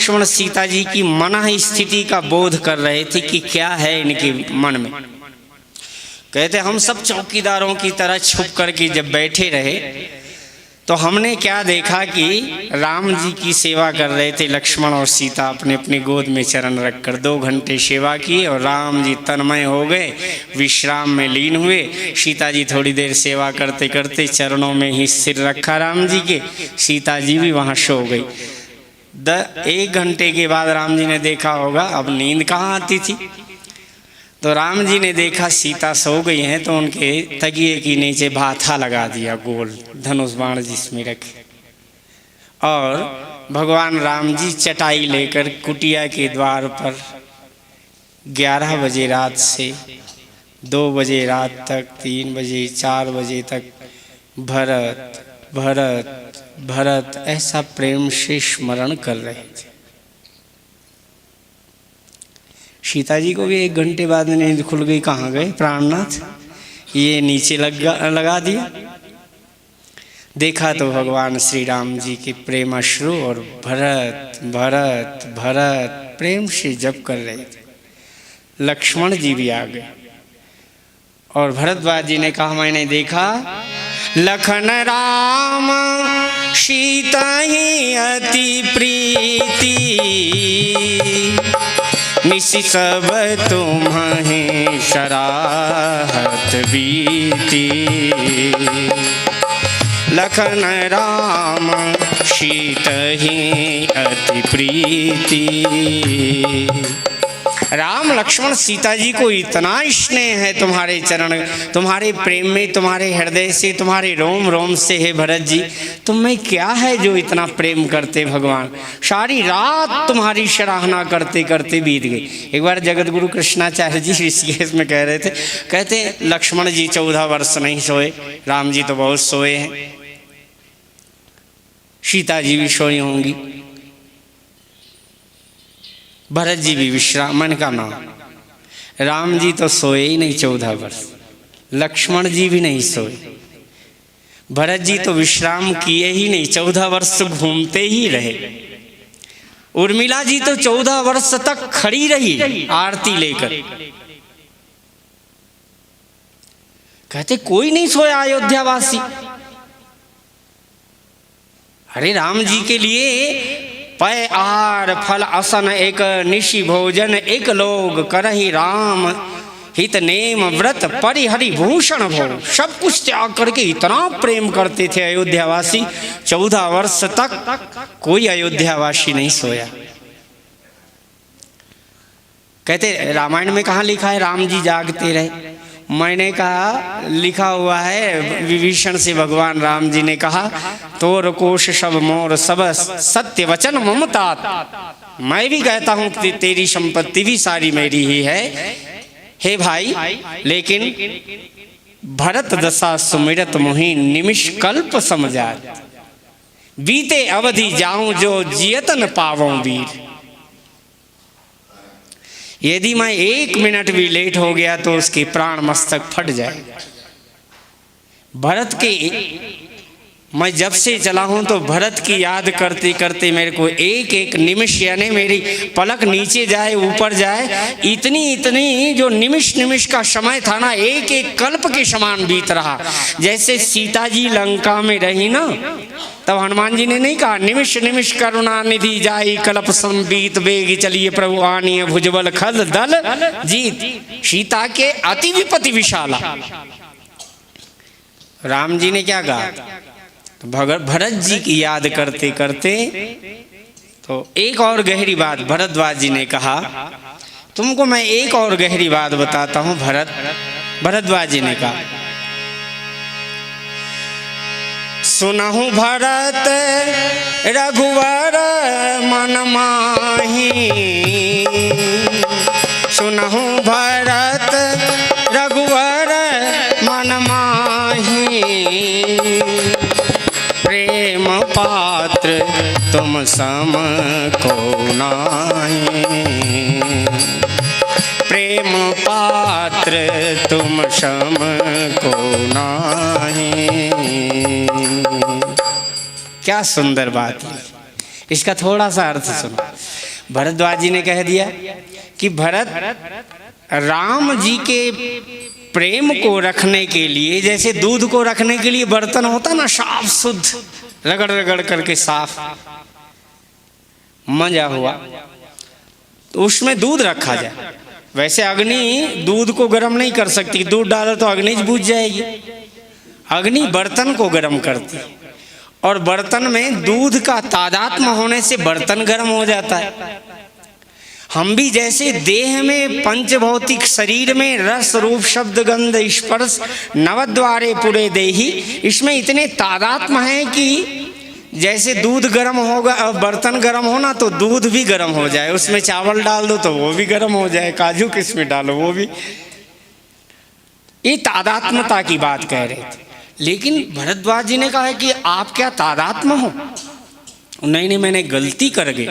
लक्ष्मण सीता जी की मन स्थिति का बोध कर रहे थे कि क्या है इनके मन में। कहते हम सब चौकीदारों की तरह छुप करके जब बैठे रहे तो हमने क्या देखा कि राम जी की सेवा कर रहे थे लक्ष्मण और सीता, अपने अपनी गोद में चरण रखकर 2 घंटे सेवा की और राम जी तन्मय हो गए, विश्राम में लीन हुए। सीता जी थोड़ी देर सेवा करते करते चरणों में ही सिर रखा राम जी के, सीता जी भी वहाँ सो गई। 1 घंटे के बाद राम जी ने देखा होगा अब नींद कहाँ आती थी, तो राम जी ने देखा सीता सो गई हैं तो उनके तकिए के नीचे भाथा लगा दिया गोल, धनुष बाण जिसमें रखे, और भगवान राम जी चटाई लेकर कुटिया के द्वार पर 11 बजे रात से 2 बजे रात तक, 3 बजे 4 बजे तक भरत भरत भरत ऐसा प्रेम से स्मरण कर रहे थे। सीता जी को भी 1 घंटे बाद नींद खुल गई, कहाँ गए प्राणनाथ, ये नीचे लगा दिया। देखा तो भगवान श्री राम जी के प्रेम अश्रु और भरत भरत भरत प्रेम से जप कर रहे थे। लक्ष्मण जी भी आ गए और भरद्वाज जी ने कहा मैंने देखा लखन राम सीता ही अति प्रीति, निशि सब तुम्हें शराहत बीती। लखन राम सीता ही अति प्रीति। राम लक्ष्मण सीता जी को इतना स्नेह है तुम्हारे चरण, तुम्हारे प्रेम में, तुम्हारे हृदय से, तुम्हारे रोम रोम से है भरत जी। तुम में क्या है जो इतना प्रेम करते भगवान। सारी रात तुम्हारी सराहना करते करते बीत गई। एक बार जगत गुरु कृष्णाचार्य जी ऋषिकेश में कह रहे थे, कहते लक्ष्मण जी 14 वर्ष नहीं सोए, राम जी तो बहुत सोए हैं, सीता जी भी सोई होंगी, भरत जी भी विश्राम। मन का नाम राम जी तो सोए ही नहीं 14 वर्ष, लक्ष्मण जी भी नहीं सोए, भरत जी तो विश्राम किए ही नहीं, 14 वर्ष घूमते ही रहे। उर्मिला जी तो 14 वर्ष तक खड़ी रही आरती लेकर। कहते कोई नहीं सोया अयोध्यावासी। अरे राम जी के लिए पय आहार फल असन एक निशि भोजन, एक लोग करहि राम हित नेम व्रत परिहरि भूषण भो। सब कुछ त्याग करके इतना प्रेम करते थे अयोध्यावासी। 14 वर्ष तक कोई अयोध्यावासी नहीं सोया। कहते रामायण में कहाँ लिखा है राम जी जागते रहे। मैंने कहा लिखा हुआ है, विभीषण से भगवान राम जी ने कहा तोर कोश सब मोर सब सत्य वचन ममतात। मैं भी कहता हूँ कि तेरी संपत्ति भी सारी मेरी ही है हे भाई, लेकिन भरत दशा सुमिरत मोहि निमिष कल्प समझात। बीते अवधि जाऊं जो जियतन पावों वीर। यदि मैं 1 मिनट भी लेट हो गया तो उसके प्राण मस्तक फट जाए। भरत के मैं जब से चला हूं तो भरत की याद करते करते मेरे को एक एक निमिष, यानी मेरी पलक नीचे जाए ऊपर जाए, इतनी जो निमिष निमिष का समय था ना, एक एक कल्प के समान बीत रहा। जैसे सीता जी लंका में रही ना, तब हनुमान जी ने नहीं कहा निमिष निमिष करुणा निधि जाई कल्प संबीत बेग चलिए प्रभु आनिय भुजबल खल दल जीत। सीता के अति विपत्ति विशाला। राम जी ने क्या कहा, तो भरत जी की याद करते करते तो एक और गहरी बात भरद्वाज जी ने कहा, तुमको मैं एक और गहरी बात बताता हूं। भरद्वाज जी ने कहा सुनहु भरत रघुवर मन माही, सुनहु भरत रघुवर मन माही। प्रेम पात्र तुम सम को नाहि, प्रेम पात्र तुम सम को नाहि। क्या सुंदर बात है। इसका थोड़ा सा अर्थ सुनो। भरद्वाज जी ने कह दिया कि भरत, राम जी के प्रेम को रखने के लिए, जैसे दूध को रखने के लिए बर्तन होता ना साफ शुद्ध, रगड़ रगड़ करके साफ मजा हुआ, तो उसमें दूध रखा जाए। वैसे अग्नि दूध को गर्म नहीं कर सकती, दूध डालो तो अग्नि बुझ जाएगी। अग्नि बर्तन को गर्म करती, और बर्तन में दूध का तादात्म्य होने से बर्तन गर्म हो जाता है। हम भी जैसे देह में पंचभौतिक शरीर में रस रूप शब्द गंध स्पर्श नवद्वारे पूरे देही, इसमें इतने तादात्म्य है कि जैसे दूध गर्म होगा, बर्तन गर्म होना तो दूध भी गर्म हो जाए, उसमें चावल डाल दो तो वो भी गर्म हो जाए, काजू किशमिश डालो वो भी। ये तादात्म्यता की बात कह रहे थे। लेकिन भरद्वाज जी ने कहा है कि आप क्या तादात्म्य हो? नहीं नहीं, मैंने गलती कर गई।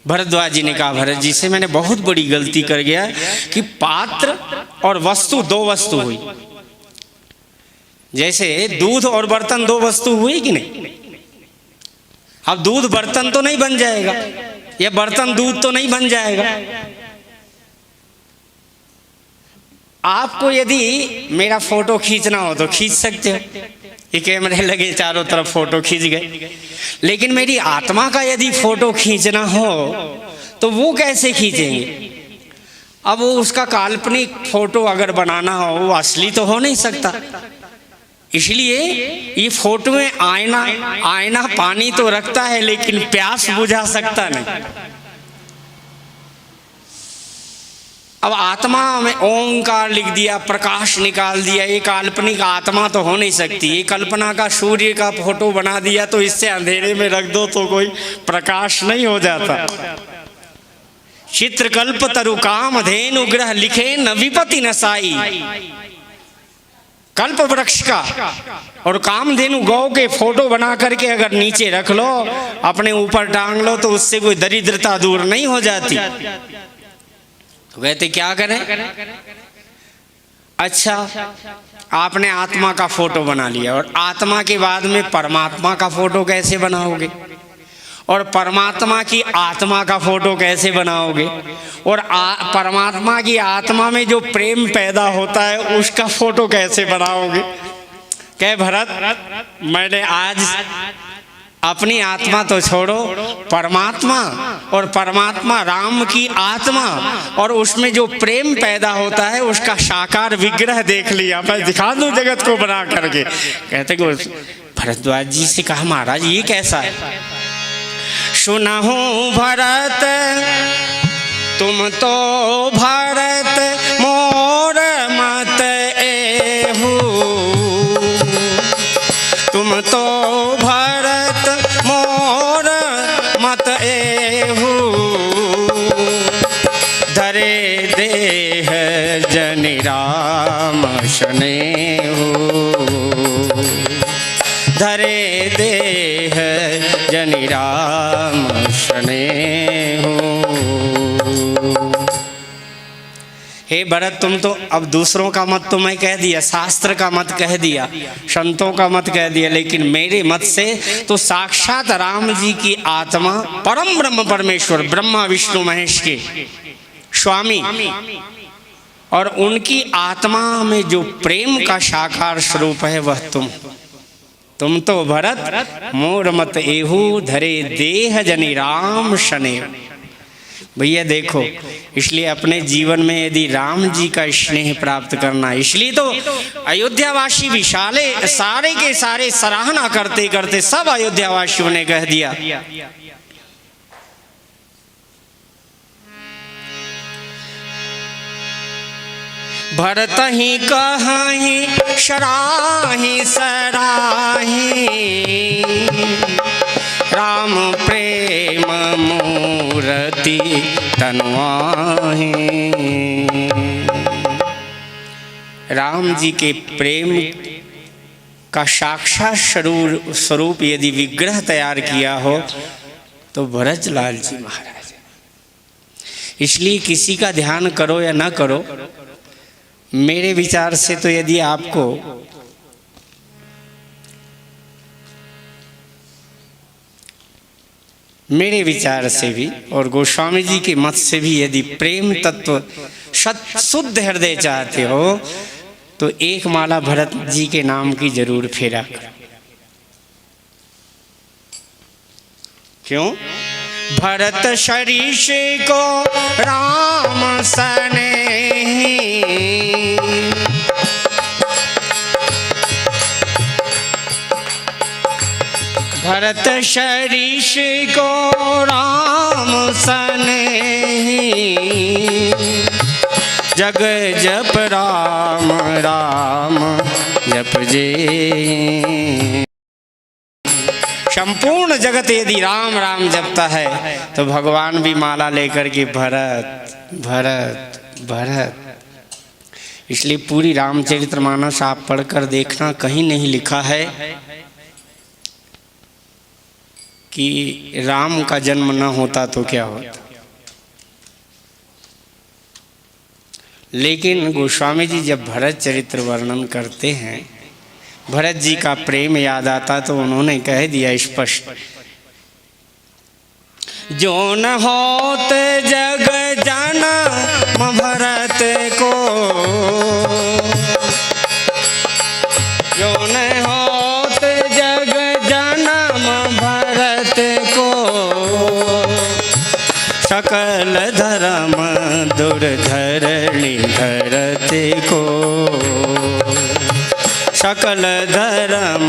भरद्वाज जी ने कहा, भरत जी से मैंने बहुत बड़ी गलती कर गया कि पात्र और वस्तु दो वस्तु हुई। जैसे दूध और बर्तन दो वस्तु हुई कि नहीं? अब दूध बर्तन तो नहीं बन जाएगा, या बर्तन दूध तो नहीं बन जाएगा। आपको यदि मेरा फोटो खींचना हो तो खींच सकते हो, ये कैमरे लगे चारों तरफ फोटो खींच गए। लेकिन मेरी आत्मा का यदि फोटो खींचना हो तो वो कैसे खींचेंगे? अब वो उसका काल्पनिक फोटो अगर बनाना हो, वो असली तो हो नहीं सकता। इसलिए ये फोटो में आईना पानी तो रखता है लेकिन प्यास बुझा सकता नहीं। अब आत्मा में ओंकार लिख दिया, प्रकाश निकाल दिया, ये काल्पनिक आत्मा तो हो नहीं सकती। ये कल्पना का सूर्य का फोटो बना दिया तो इससे अंधेरे में रख दो तो कोई प्रकाश नहीं हो जाता। चित्रकल्प तरु काम धेनु ग्रह लिखे न विपति न साई। कल्प वृक्ष का और कामधेनु गौ के फोटो बना करके अगर नीचे रख लो, अपने ऊपर टांग लो, तो उससे कोई दरिद्रता दूर नहीं हो जाती। तो कहते क्या करें? अच्छा, आपने आत्मा का फोटो बना लिया, और आत्मा के बाद में परमात्मा का फोटो कैसे बनाओगे? और परमात्मा की आत्मा का फोटो कैसे बनाओगे? और परमात्मा की आत्मा में जो प्रेम पैदा होता है उसका फोटो कैसे बनाओगे? कहे भरत, मैंने आज अपनी आत्मा तो छोड़ो, परमात्मा और परमात्मा राम की आत्मा और उसमें जो प्रेम पैदा होता है उसका साकार विग्रह देख लिया, मैं दिखा दूं जगत को बना करके। कहते कि भरद्वाज जी से कहा, महाराज ये कैसा है? सुनहु भरत तुम तो भरत मोर मत एहू, तुम तो भरत मोर मत एहू, धरे देह जनि राम स्नेहू, धरे देह जनि राम स्नेहू। हे भरत, तुम तो अब दूसरों का मत तो मैं कह दिया, शास्त्र का मत कह दिया, संतों का मत कह दिया, लेकिन मेरे मत से तो साक्षात राम जी की आत्मा परम ब्रह्म परमेश्वर ब्रह्मा विष्णु महेश के स्वामी और उनकी आत्मा में जो प्रेम का साकार स्वरूप है वह तुम तो भरत मोर मत एहू, धरे देह जनि राम स्नेह। भैया देखो, इसलिए अपने जीवन में यदि राम जी का स्नेह प्राप्त करना, इसलिए तो अयोध्यावासी भी सारे के सारे सराहना करते करते सब अयोध्यावासियों ने कह दिया, भरत ही कहीं सराही सराही, राम प्रेम मूर्ति तनवाही। राम जी के प्रेम का साक्षात स्वरूप यदि विग्रह तैयार किया हो तो भरतलाल जी महाराज। इसलिए किसी का ध्यान करो या ना करो, मेरे विचार से तो यदि आपको मेरे विचार से भी और गोस्वामी जी के मत से भी यदि प्रेम तत्व शुद्ध हृदय चाहते हो तो एक माला भरत जी के नाम की जरूर फेरा करो। क्यों? भरत शरीष को राम सने, भरत शरीष को राम सने, जग जप राम राम जप जे। संपूर्ण जगत यदि राम राम जपता है तो भगवान भी माला लेकर के भरत भरत भरत। इसलिए पूरी रामचरितमानस आप पढ़कर देखना, कहीं नहीं लिखा है कि राम का जन्म न होता तो क्या होता। लेकिन गोस्वामी जी जब भरत चरित्र वर्णन करते हैं, भरत जी का प्रेम याद आता तो उन्होंने कह दिया स्पष्ट, जो न होत जग जन्म भरत को, जो न होत जग जन्म भरत को, सकल धर्म दुर्धरणी धरत को, सकल धर्म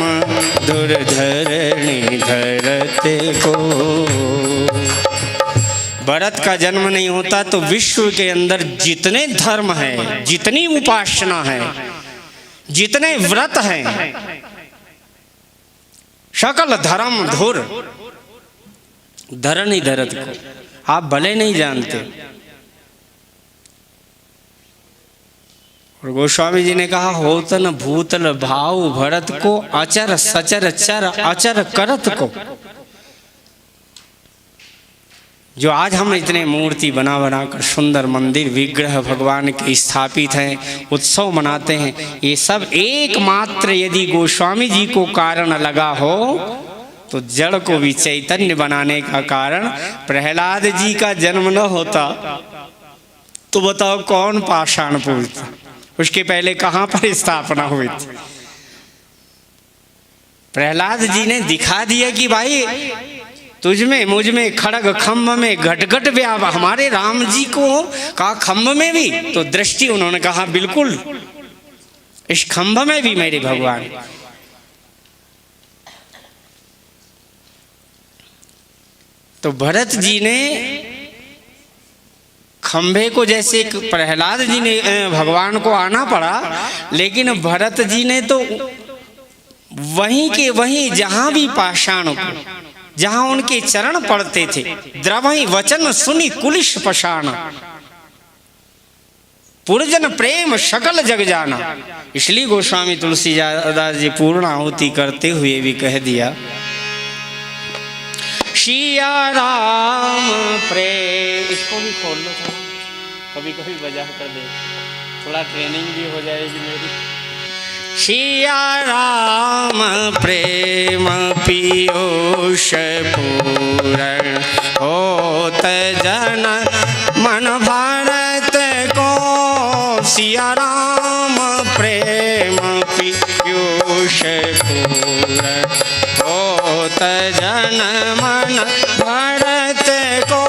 दुर्धरणी धरत को। भरत का जन्म नहीं होता तो विश्व के अंदर जितने धर्म हैं, जितनी उपासना है, जितने व्रत हैं, सकल धर्म धुर धरणी धरत को आप भले नहीं जानते। और गोस्वामी जी ने कहा, होतन भूतल भाव भरत को, अचर सचर चर अचर करत को। जो आज हम इतने मूर्ति बना बना कर सुंदर मंदिर विग्रह भगवान के स्थापित हैं, उत्सव मनाते हैं, ये सब एकमात्र यदि गोस्वामी जी को कारण लगा हो तो जड़ को भी चैतन्य बनाने का कारण प्रहलाद जी का जन्म न होता तो बताओ कौन पाषाण पूजता, उसके पहले कहाँ पर स्थापना हुई थी। प्रहलाद जी ने दिखा दिया कि भाई तुझमें मुझ में खड़ग खम्भ में घटघट व्याप, हमारे राम जी को कहा खम्भ में भी, तो दृष्टि उन्होंने कहा बिल्कुल इस खम्भ में भी मेरे भगवान। तो भरत जी ने खंभे को, जैसे प्रहलाद जी ने भगवान को आना पड़ा, लेकिन भरत जी ने तो वहीं के वहीं जहां भी पाषाण को, जहां उनके चरण पड़ते थे, द्रवहि वचन सुनी कुलिश पषाण, पुरजन प्रेम सकल जग जाना। इसलिए गोस्वामी तुलसीदास जी पूर्ण आहुति करते हुए भी कह दिया, सिया राम प्रेम। इसको भी खोल लो थोड़ा, कभी कभी बजा कर दे, थोड़ा ट्रेनिंग भी हो जाएगी मेरी। सिया राम प्रेम पीयूष पूरण होत जन मन भारत को, सिया राम प्रेम पीयूष पूरण होत जन मन भारत को,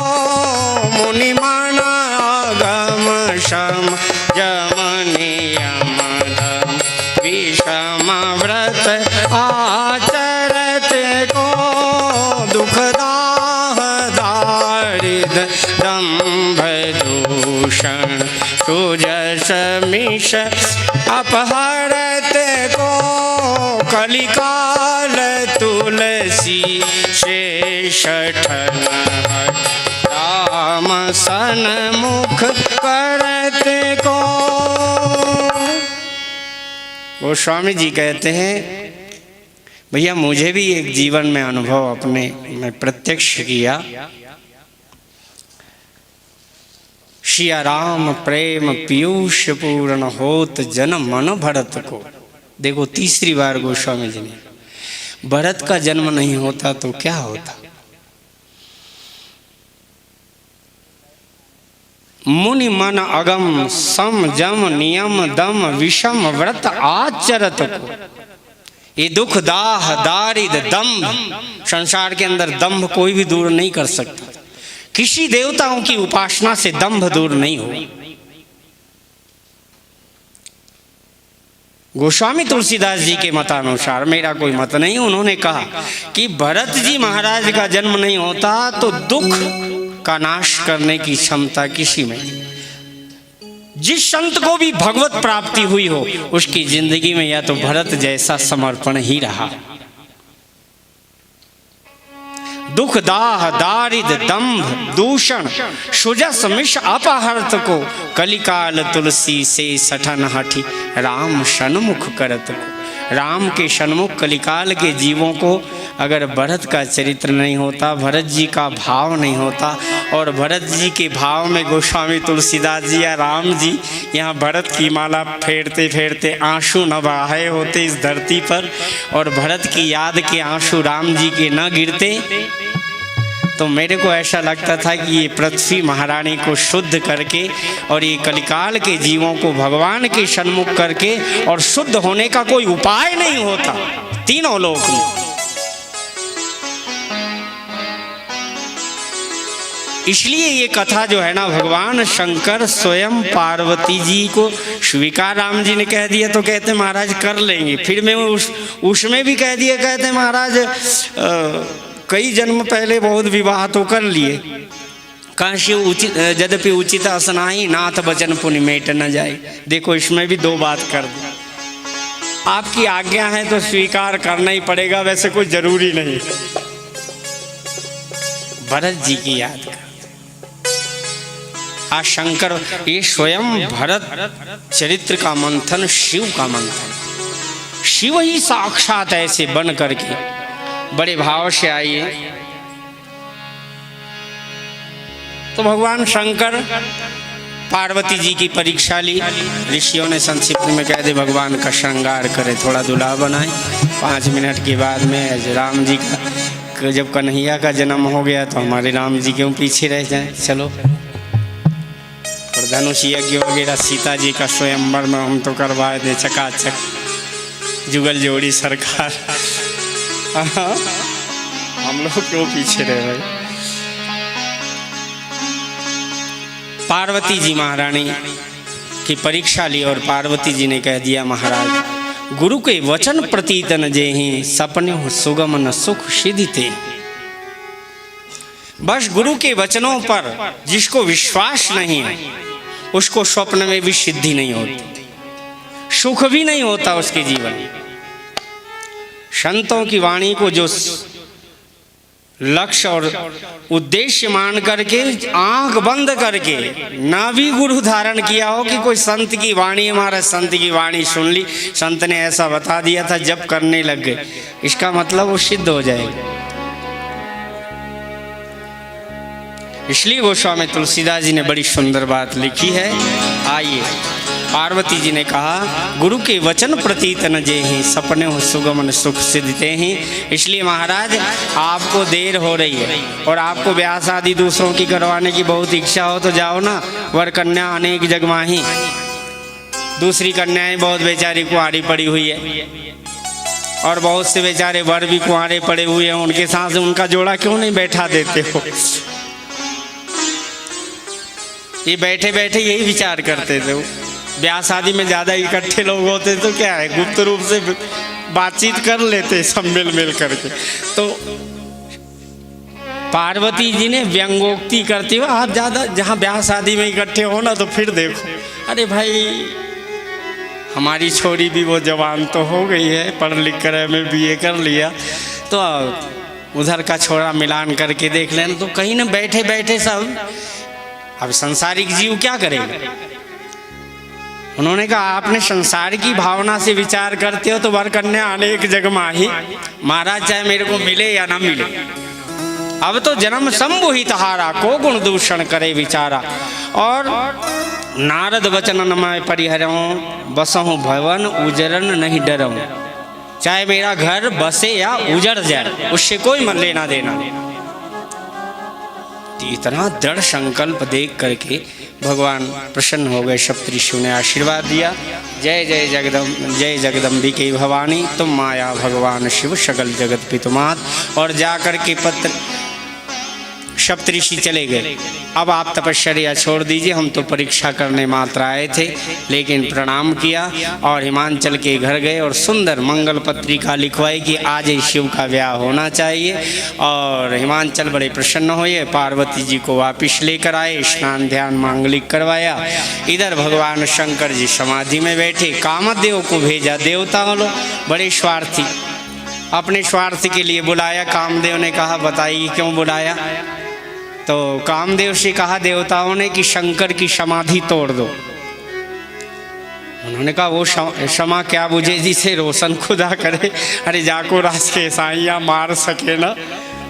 मुनि मन आगम शम जम नियम दम विषम व्रत आचरत को, दुख दाह दारिद दंभ दूषण सुजस मिष अपहरत को, कलिकाल तुलसी शेष ठन राम सन्मुख करत को। गोस्वामी जी कहते हैं, भैया मुझे भी एक जीवन में अनुभव अपने मैं प्रत्यक्ष किया। सिया राम प्रेम पीयूष पूर्ण होत जन मन भरत को। देखो तीसरी बार गोस्वामी जी ने, भरत का जन्म नहीं होता तो क्या होता। मुनि मन अगम सम जम नियम दम विषम व्रत आचरत को। ये दुख दाह दारिद दंभ, संसार के अंदर दंभ कोई भी दूर नहीं कर सकता। किसी देवताओं की उपासना से दंभ दूर नहीं हो। गोस्वामी तुलसीदास जी के मतानुसार, मेरा कोई मत नहीं, उन्होंने कहा कि भरत जी महाराज का जन्म नहीं होता तो दुख का नाश करने की क्षमता किसी में नहीं। जिस संत को भी भगवत प्राप्ति हुई हो उसकी जिंदगी में या तो भरत जैसा समर्पण ही रहा। दुख दाह दारिद दंभ दूषण सुजस मिष अपहर्त को, कलिकाल तुलसी से सठन हठी राम सन्मुख करत को। राम के सन्मुख कलिकाल के जीवों को अगर भरत का चरित्र नहीं होता, भरत जी का भाव नहीं होता, और भरत जी के भाव में गोस्वामी तुलसीदास जी या राम जी यहाँ भरत की माला फेरते फेरते आंसू न बहाए होते इस धरती पर, और भरत की याद के आंसू राम जी के न गिरते, तो मेरे को ऐसा लगता था कि ये पृथ्वी महारानी को शुद्ध करके और ये कलिकाल के जीवों को भगवान के सन्मुख करके, और शुद्ध होने का कोई उपाय नहीं होता तीनों लोक में। इसलिए ये कथा जो है ना, भगवान शंकर स्वयं पार्वती जी को स्वीकार, राम जी ने कह दिया तो कहते महाराज कर लेंगे। फिर मैं उसमें भी कह दिया, कहते महाराज कई जन्म पहले बहुत विवाह तो कर लिए, काशी उचित यद्यपि उचित असनाही नाथ बचन पुण्य मेट न जाए। देखो इसमें भी दो बात कर दी। आपकी आज्ञा है तो स्वीकार करना ही पड़ेगा, वैसे कोई जरूरी नहीं। भरत जी की याद कर आज शंकर, ये स्वयं भरत चरित्र का मंथन शिव का मंथन, शिव ही साक्षात ऐसे बन करके बड़े भाव से आइए। तो भगवान शंकर पार्वती जी की परीक्षा ली। ऋषियों ने संक्षिप्त में कह दे भगवान का श्रृंगार करे, थोड़ा दूल्हा बनाए। 5 मिनट के बाद में राम जी का जब कन्हैया का जन्म हो गया तो हमारे राम जी क्यों पीछे रह जाए, चलो। और धनुष यज्ञ वगैरह सीता जी का स्वयंवर में हम तो करवा दे चकाचक, जुगल जोड़ी सरकार। हम लोग क्यों पीछे रहे भाई। पार्वती जी महारानी की परीक्षा ली और पार्वती जी ने कह दिया महाराज गुरु के वचन प्रतीत न जेहि सपने सुगम न सुख सिद्धिते। बस गुरु के वचनों पर जिसको विश्वास नहीं है उसको स्वप्न में भी सिद्धि नहीं होती, सुख भी नहीं होता उसके जीवन में। संतों की वाणी को जो लक्ष्य और उद्देश्य मान करके आंख बंद करके ना भी गुरु धारण किया हो कि कोई संत की वाणी, हमारा संत की वाणी सुन ली, संत ने ऐसा बता दिया था, जब करने लग गए, इसका मतलब वो सिद्ध हो जाएगा। इसलिए गोस्वामी तुलसीदास जी ने बड़ी सुंदर बात लिखी है। आइए, पार्वती जी ने कहा गुरु के वचन प्रतीत न जेहि सपने हो सुगम न सुख सिद्धते हैं। इसलिए महाराज आपको देर हो रही है और आपको ब्याह शादी दूसरों की करवाने की बहुत इच्छा हो तो जाओ ना, वर कन्या अनेक जगमाही। दूसरी कन्याएं बहुत बेचारी कुंवारी पड़ी हुई है और बहुत से बेचारे वर भी कुंवारे पड़े हुए हैं, उनके साथ उनका जोड़ा क्यों नहीं बैठा देते हो। ये बैठे बैठे यही विचार करते थे। ब्याह शादी में ज़्यादा इकट्ठे लोग होते तो क्या है, गुप्त रूप से बातचीत कर लेते सब मिल मिल करके। तो पार्वती जी ने व्यंगोक्ति करते हुए आप ज़्यादा जहाँ ब्याह शादी में इकट्ठे हो ना तो फिर देखो, अरे भाई हमारी छोरी भी वो जवान तो हो गई है, पढ़ लिख कर में BA कर लिया, तो उधर का छोरा मिलान करके देख लेना। तो कहीं ना बैठे बैठे सब, अब संसारिक जीव क्या करेगा। उन्होंने कहा आपने संसार की भावना से विचार करते हो तो वर कन्या अनेक जगमाही, महाराज चाहे मेरे को मिले या ना मिले। अब तो जन्म शंभु ही तहारा, को गुण दूषण करे विचारा। और नारद वचन न मैं परिहरऊं, बसहूं भवन उजरन नहीं डरऊं। चाहे मेरा घर बसे या उजड़ जाए, उससे कोई मन लेना देना। इतना दृढ़ संकल्प देख करके भगवान प्रसन्न हो गए। सप्तऋषियों ने आशीर्वाद दिया, जय जय जगदम्बिके भवानी, तुम माया भगवान शिव सकल जगत पितुमात। और जा कर के पत्र सप्तऋषि चले गए। अब आप तपश्चर्या छोड़ दीजिए, हम तो परीक्षा करने मात्र आए थे। लेकिन प्रणाम किया और हिमांचल के घर गए और सुंदर मंगल पत्रिका लिखवाई कि आज ही शिव का ब्याह होना चाहिए। और हिमांचल बड़े प्रसन्न हुए, पार्वती जी को वापिस लेकर आए, स्नान ध्यान मांगलिक करवाया। इधर भगवान शंकर जी समाधि में बैठे, कामदेव को भेजा। देवता लोग बड़े स्वार्थी, अपने स्वार्थ के लिए बुलाया। कामदेव ने कहा बताइए क्यों बुलाया? तो कामदेव से कहा देवताओं ने कि शंकर की समाधि तोड़ दो। उन्होंने कहा वो क्षमा क्या बुझे जिसे रोशन खुदा करे। अरे जाको रास के साइया मार सके ना,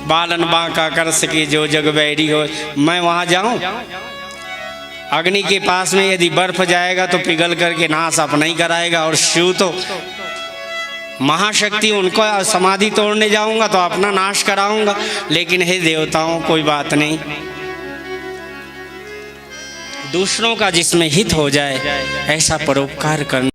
बालन बांका कर सके जो जग बैरी हो। मैं वहाँ जाऊँ? अग्नि के पास में यदि बर्फ जाएगा तो पिघल करके नाश अपना ही कराएगा। और शिव तो महाशक्ति, उनको समाधि तोड़ने जाऊंगा तो अपना नाश कराऊंगा। लेकिन हे देवताओं कोई बात नहीं, दूसरों का जिसमें हित हो जाए ऐसा परोपकार करना